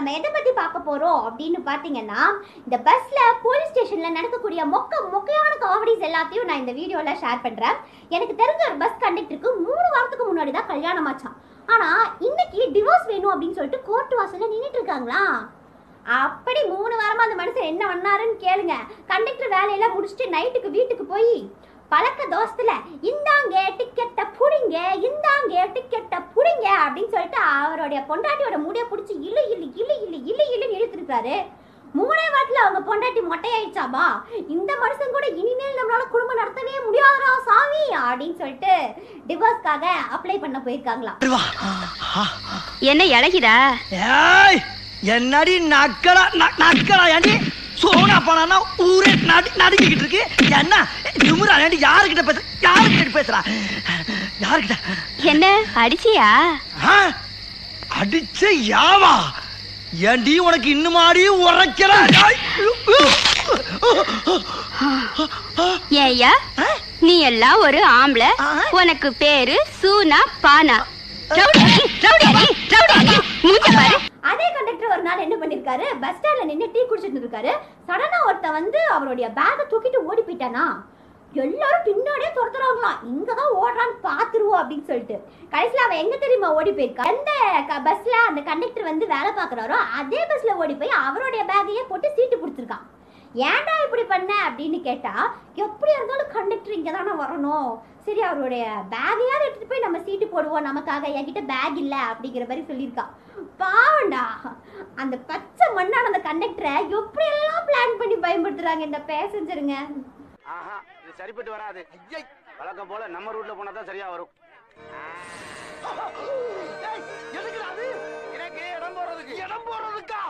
நம்ம எதை பத்தி பார்க்க போறோம் அப்படின்னு பாத்தீங்கன்னா, இந்த பஸ்ல போலீஸ் ஸ்டேஷன்ல நடக்கக்கூடிய மொக்கையான காமெடிஸ் எல்லாத்தையும் நான் இந்த வீடியோல ஷேர் பண்றேன். எனக்கு தெரிஞ்ச ஒரு பஸ் கண்டக்டருக்கு 3 வாரத்துக்கு முன்னாடி தான் கல்யாணம் ஆச்சாம். ஆனா இன்னைக்கு டிவோர்ஸ் வேணும் அப்படின்னு சொல்லிட்டு கோர்ட் வாசல்ல நின்னுட்டு இருக்காங்களா. அப்படி 3 வாரமா அந்த மனுஷன் என்ன பண்ணாருன்னு கேளுங்க. கண்டக்டர் வேலையெல்லாம் முடிச்சுட்டு நைட்டுக்கு வீட்டுக்கு போய் பழக்க தோஸ்துல இந்தாங்க டிக்கெட்டை புடிங்க, இந்தாங்க டிக்கெட்டை புடிங்க அப்படின்னு சொல்லிட்டு அவருடைய பொண்டாட்டியோட முடிய பிடிச்சி இழுன்னு இழுத்துருக்காரு. 3 வாரத்துல அவங்க பொண்டாட்டி மொட்டையாயிடுச்சாமா. இந்த மனுஷன் கூட இனிமேல் நம்மளால குடும்பம் நடத்தவே முடியாதா சாமி அப்படின்னு சொல்லிட்டு டிவோர்ஸ்க்காக அப்ளை பண்ண போயிருக்காங்களா. என்ன இழகிதா என்னடி நக்கலா ஏண்டி சோனா போனா ஊரே நடுங்கிட்டு இருக்கு. என்ன திமுறா ஏண்டி யாருக்கிட்ட பேசுறா யாருக்கிட்ட? என்ன அடிச்சியா? அடிச்ச யாவா ஏண்டி உனக்கு இன்னுமாடி உரைக்கிற? ஏய்யா நீ எல்லாம் ஒரு ஆம்பளை, உனக்கு பேரு சூனா பானா. அதே கண்டக்டர் ஒரு நாள் என்ன பண்ணிருக்காரு, பஸ் ஸ்டாண்ட்ல நின்று டீ குடிச்சிட்டு இருக்காரு. சடனா ஒருத்த வந்து அவருடைய பேக்கை தூக்கிட்டு ஓடி போயிட்டானா. எல்லாரும் பின்னாடியே துரத்துறாங்களாம், இங்கதான் ஓடுறான்னு பாத்துருவோம் அப்படின்னு சொல்லிட்டு. கடைசியில அவன் எங்க தெரியுமா ஓடி போயிருக்கா, எந்த பஸ்ல அந்த கண்டக்டர் வந்து வேலை பாக்குறாரோ அதே பஸ்ல ஓடி போய் அவருடைய பேக்கையே போட்டு சீட்டு பிடிச்சிருக்கான். ஏன்டா இப்படி பண்ண அப்படின்னு கேட்டா, எப்படியா இருந்தாலும் கண்டக்டர் இங்க தானே வரணும், சரி அவருடைய பேக்கையாவது எடுத்துட்டு போய் நம்ம சீட்டு போடுவோம் நமக்காக, என்கிட்ட பேக் இல்ல அப்படிங்கிற மாதிரி சொல்லியிருக்கான். பாவண்டா அந்த பச்சை மண்ணான அந்த கண்டக்டரை எப்படி எல்லாம் பிளான் பண்ணி பயன்படுத்துறாங்க இந்த பேசஞ்சருங்க. இது சரிப்பட்டு வராது. வழக்கம் போல நம்ம ரூட்ல போனா தான் சரியா வரும். எனக்கு இடம் போறதுக்கா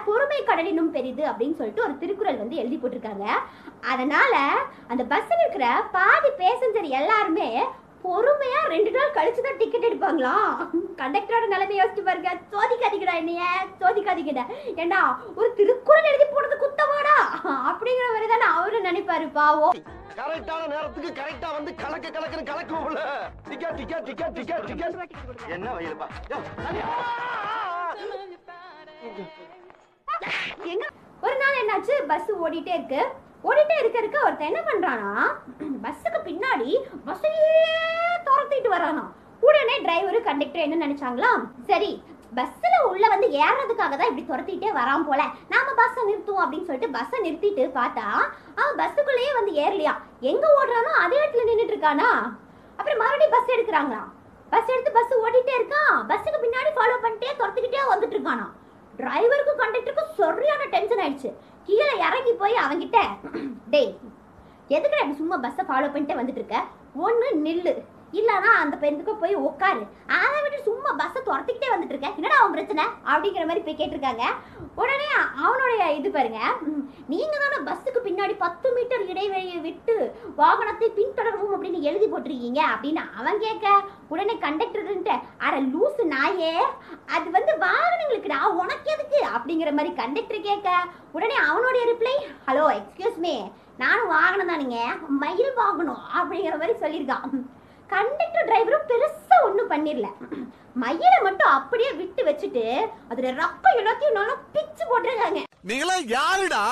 பொறுமை கடலினும் பெரிது அப்படின்னு சொல்லிட்டு ஒரு திருக்குறள் வந்து எழுதி போட்டிருக்காங்க. அதனால அந்த பஸ்ல இருக்கிற பாதி பேசஞ்சர் எல்லாருமே பொறுமையா 2 நாள் கழிச்சுதான் டிக்கெட் எடுப்பாங்களாம். கண்டக்டரோட நிலைமை யோசிச்சு பாருங்க. சோதிக்காதீங்கடா, என்னைய சோதிக்காதீங்கடா, ஏண்டா ஒரு திருக்குறள் எழுதி போனது குத்தமாடா அப்படிங்கிற மாதிரி தானே அவரு நினைப்பாரு. பாவம் கரெக்டான நேரத்துக்கு கரெக்டா வந்து கலக்குவோம்ல. என்ன வயலுப்பா எங்க ஒரு நாள் என்னாச்சு, பஸ் ஓடிட்டே இருக்க ஒருத்தன் என்ன பண்றானா, பஸ்ஸுக்கு பின்னாடி பஸ்ஸையே துரத்திட்டு வரானா. உடனே டிரைவரு கண்டக்டர் என்ன நினைச்சாங்களா, சரி பஸ்ல உள்ள வந்து ஏறதுக்காக தான் இப்படி துரத்திட்டே வரான் போல, நாம பஸ்ஸை நிறுத்துவோம் அப்படின்னு சொல்லிட்டு பஸ்ஸை நிறுத்திட்டு பார்த்தா அவன் பஸ்ஸுக்குள்ளேயே வந்து ஏறலையா. எங்க ஓடுறானோ அதே இடத்துல நின்றுட்டு இருக்கானா. அப்புறம் மறுபடியும் பஸ் எடுக்கிறாங்களாம். பஸ் எடுத்து பஸ் ஓடிட்டே இருக்கான். பஸ்ஸுக்கு பின்னாடி ஃபாலோ பண்ணிட்டே துரத்துக்கிட்டே வந்துட்டு இருக்கானா. டிரைவருக்கும் கண்டக்டருக்கும் சரியான டென்ஷன் ஆயிடுச்சு. கீழே இறங்கி போய் அவங்கிட்ட, டேய் எதுக்கு அப்படி சும்மா பஸ்ஸை ஃபாலோ பண்ணிட்டே வந்துட்டு இருக்க, ஒன்று நில்லு இல்லனா அந்த பெண்ணுக்கு போய் உட்காரு, அதை விட்டு சும்மா பஸ்ஸை துரத்திக்கிட்டே வந்துட்டு இருக்க, என்னடா அவன் பிரச்சனை அப்படிங்கிற மாதிரி போய் கேட்டிருக்காங்க. உடனே அவனுடைய இது பாருங்க, நீங்க தானே பஸ்ஸுக்கு பின்னாடி 10 மீட்டர் இடைவெளியை விட்டு வாகனத்தை பின்தொடரவும் அப்படின்னு எழுதி போட்டிருக்கீங்க அப்படின்னு அவன் கேட்க, உடனே கண்டக்டர் அட லூசு நாயே, அது வந்து வாகனங்களுக்குடா, உனக்கு எதுக்கு அப்படிங்கிற மாதிரி கண்டக்டர் கேட்க, உடனே அவனுடைய ரிப்ளை, ஹலோ எக்ஸ்கியூஸ் மீ, நானும் வாகனம் தானுங்க, மயில் வாங்கணும் அப்படிங்கிற மாதிரி சொல்லியிருக்கான். கண்டக்டர் டிரைவரும் பெருசா ஒண்ணும் பண்ணிரல, மயிலை மட்டும் அப்படியே விட்டு வச்சுட்டு அதுல ரக்கம் எல்லாத்தையும் நல்லா பிச்சு போட்டுருக்காங்க. நீங்களா யாருடா?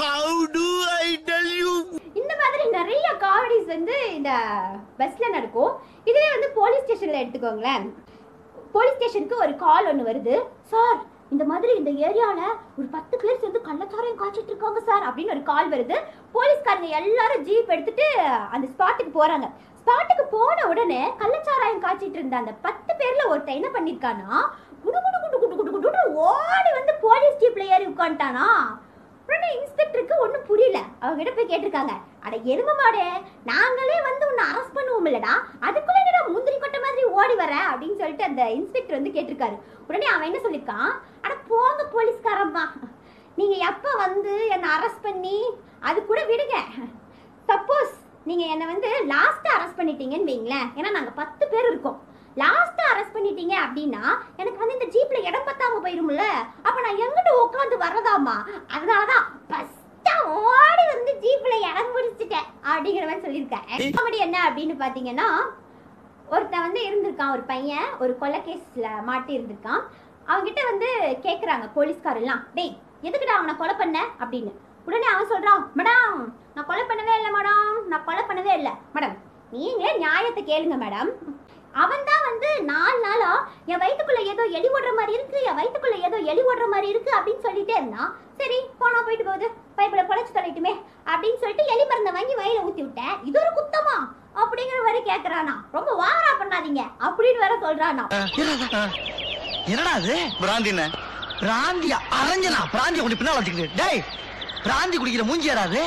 How do I tell you? இந்த மாதிரி நிறைய காமெடிஸ் வந்து இந்த பஸ்ல நடக்கும். இதுவே வந்து போலீஸ் ஸ்டேஷன்ல எடுத்துக்கோங்களேன். போலீஸ் ஸ்டேஷனுக்கு ஒரு கால் ஒன்று வருது, சார் இந்த மாதிரி இந்த ஏரியால ஒரு 10 பேர் சேர்ந்து கள்ளச்சாராயம் காய்ச்சிட்டு இருக்காங்க சார் அப்படின்னு ஒரு கால் வருது. போலீஸ்காரங்க எல்லாரும் ஜீப் எடுத்துட்டு அந்த ஸ்பாட்டுக்கு போறாங்க. ஸ்பாட்டுக்கு போன உடனே கள்ளச்சாராயம் காய்ச்சிட்டு இருந்த அந்த 10 பேர்ல ஒருத்தன் என்ன பண்ணிருக்கானா, குடு ஓடி வந்து போலீஸ் ஜீப்ல ஏறி உட்காந்துட்டானா. உடனே இன்ஸ்பெக்டருக்கு ஒன்றும் புரியல. அவங்க கிட்ட போய் கேட்டிருக்காங்க, அட எரும மாடே, நாங்களே வந்து உன்னை அரெஸ்ட் பண்ணுவோம் இல்லடா, அதுக்குள்ள என்னடா முந்திரி கொட்ட மாதிரி ஓடி வர அப்படின்னு சொல்லிட்டு அந்த இன்ஸ்பெக்டர் வந்து கேட்டிருக்காரு. உடனே அவன் என்ன சொல்லியிருக்கான், அட போங்க போலீஸ்காரம்மா, நீங்க எப்ப வந்து என்னை அரெஸ்ட் பண்ணி அது கூட விடுங்க, சப்போஸ் நீங்க என்னை வந்து லாஸ்ட்டா அரெஸ்ட் பண்ணிட்டீங்கன்னு வைங்களேன், ஏன்னா நாங்க 10 பேர் இருக்கோம், லாஸ்ட்டா அரெஸ்ட் பண்ணிட்டீங்க அப்படின்னா எனக்கு வந்து இந்த ஜீப்ல இடம் பத்தாம போயிரும்ல, அப்ப நான் எங்கிட்ட உட்காந்து வர்றதாமா, அதனாலதான் ஃபர்ஸ்டா ஓடி வந்து வந்து ஜீப்ல இடம் முடிச்சிட்டேன் அப்படிங்கிற மாதிரி சொல்லியிருக்கேன். காமெடி என்ன அப்படின்னு பாத்தீங்கன்னா, ஒருத்தன் வந்து இருந்திருக்கான், ஒரு பையன் ஒரு கொலை கேஸ்ல மாட்டி இருந்திருக்கான். அவன்கிட்ட வந்து கேக்குறாங்க போலீஸ்காரெல்லாம், டேய் எதுக்குடா அவனை கொலை பண்ண அப்படின்னு. உடனே அவன் சொல்றான், மேடம் நான் கொலை பண்ணவே இல்லை மேடம், நான் கொலை பண்ணவே இல்லை மேடம். நீங்களே நியாயத்தை கேளுங்க மேடம். அவன் தான் வந்து 4 நாளா என் வயிற்றுக்குள்ள ஏதோ எலி ஓடுற மாதிரி இருக்கு, என் வயிற்றுக்குள்ள ஏதோ எலி ஓடுற மாதிரி இருக்கு அப்படின்னு சொல்லிட்டே இருந்தான். சரி போனா போயிட்டு போகுது, பைப்பில் குழைச்சு தள்ளிட்டுமே அப்படின்னு சொல்லிட்டு எலி மருந்தை வாங்கி வயில ஊத்தி விட்டேன். இது ஒரு குத்தமா அப்படிங்கிற மாதிரி கேக்குறானா. ரொம்ப வாரா பண்ணாதீங்க அப்படின்னு வேற சொல்றானா. என்னடா அது? பிராந்தின பிராந்தியா? அரஞ்சனா பிராந்திய கொண்டு பின்னால வச்சுக்கிட்டு. டேய் பிராந்தி குடிக்கிற மூஞ்சி யாராது?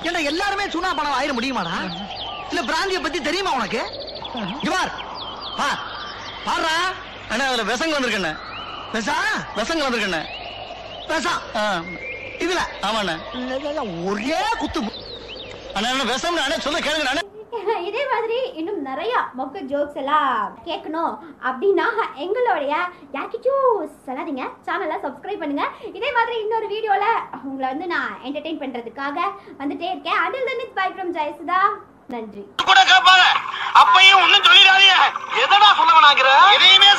ஏன்னா எல்லாருமே சுனா பணம் ஆயிட முடியுமாடா? இல்ல பிராந்திய பத்தி தெரியுமா உனக்கு? ஜுவார் பாடுறா அண்ணா அதுல விஷங்கள் வந்திருக்கண்ணே. விஷங்கள் வந்திருக்கண்ணே. இதுல ஆமாண்ணே. ஒரே குத்து. அண்ணா விஷம் அண்ணே சொல்ல கேளுங்க அண்ணே. இதே மாதிரி இன்னும் நிறைய மொக்க ஜோக்ஸ் எல்லாம் கேட்கணும் அப்படின்னா எங்களுடைய யாக்கிச்சூஸ் சொல்லாதீங்க சேனலை சப்ஸ்கிரைப் பண்ணுங்க. இதே மாதிரி இன்னொரு வீடியோல உங்களை வந்து நான் என்டர்டெயின் பண்றதுக்காக வந்துட்டே இருக்கேன். until then it's bye from Jayasudha. நன்றி. கூட கேட்பாங்க அப்பையும் ஒண்ணும் சொல்லிடாதீங்க. எதடா சொல்ல வேணாங்கிற? எதையுமே